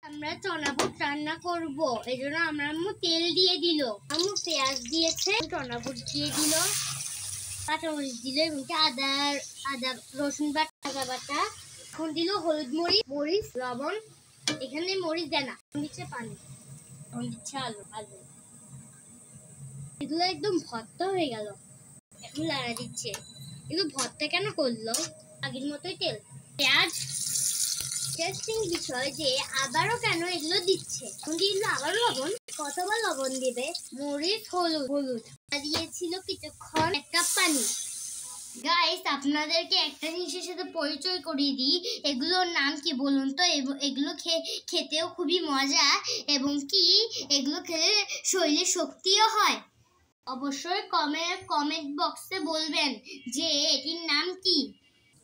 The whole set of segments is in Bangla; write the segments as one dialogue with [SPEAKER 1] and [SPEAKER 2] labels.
[SPEAKER 1] আমরা চনা বুট রান্না করব, এই জন্য আম্মু তেল দিয়ে দিল, আম্মু পেঁয়াজ দিয়েছে, চনা বুট দিয়ে দিল, কাঁচামরিচ দিল এবং আদা রসুন বাটা, এখন দিল হলুদ মরিচ লবণ, এখানে মরিচ দেয় না, দিচ্ছে পানি, এখন দিচ্ছে আলু, এগুলো একদম ভর্তা হয়ে গেল। এখন লাড়া দিচ্ছে, এগুলো ভর্তা কেন করলো? আগের মতোই তেল পেঁয়াজ। ইন্টারেস্টিং বিষয় যে আবারও কেন এগুলো দিচ্ছে, দিল আবার লবণ, কতবার লবণ দেবে, মরিচ হলুদ দিয়েছিল কিছুক্ষণ, 1 কাপ পানি। গাইস, আপনাদেরকে একটা জিনিসের সাথে পরিচয় করিয়ে দিই, এগুলোর নাম কি বলুন তো? এগুলো খেতেও খুবই মজা এবং কি এগুলো খেলে শরীরে শক্তিও হয়। অবশ্যই কমেন্ট বক্সে বলবেন যে এটির নাম কি।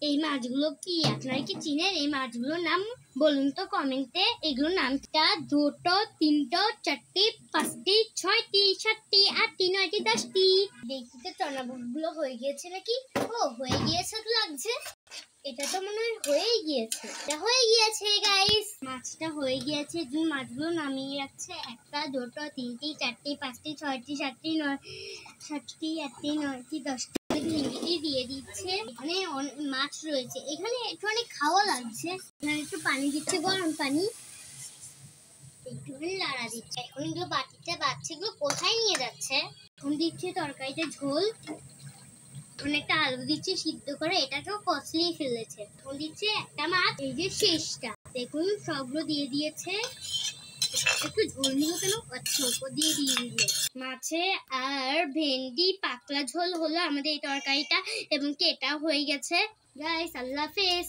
[SPEAKER 1] এই মাছগুলো কি আপনারা কি চিনেন? এই মাছগুলোর নাম বলুন তো কমেন্টে। এগুলোর নামটা 2টো 3টো 4টি 5টি 6টি 7টি 8টি 9টি 10টি। দেখি তো চনা বুটগুলো হয়ে গিয়েছে নাকি। ও হয়ে গিয়েছে তো লাগছে, এটা তো মনে হয় হয়ে গিয়েছে। এটা হয়ে গিয়েছে গাইস, মাছটা হয়ে গিয়েছে। মাছগুলো নামিয়ে রাখছে, 1টা 2টো 3টি 4টি 5টি 6টি 7টি 8টি 9টি 10টি দিয়ে দিচ্ছে। এখানে মাছ রয়েছে, এখানে একটু অনেক খাওয়া লাগছে। এখানে একটু পানি দিচ্ছে, গরম পানি, একটুখানি লাড়া দিচ্ছে। এখন এগুলো বাটিতে বাচ্চা, এগুলো কোথায় নিয়ে যাচ্ছে? এখন দিচ্ছে তরকারিতে ঝোল, অনেকটা আলু দিচ্ছে সিদ্ধ করে, এটাকেও কচলিয়ে ফেলেছে। এখন দিচ্ছে একটা মাছ, এই যে শেষটা দেখুন সবগুলো দিয়ে দিয়েছে। একটু ঝোল নিল কেন? আচ্ছা, উপর দিয়ে দিল মাছে আর ভেন্ডি পাতলা ঝোল হলো আমাদের এই তরকারিটা, এবং কি এটা হয়ে গেছে। গাইস, আল্লাহ হাফেজ।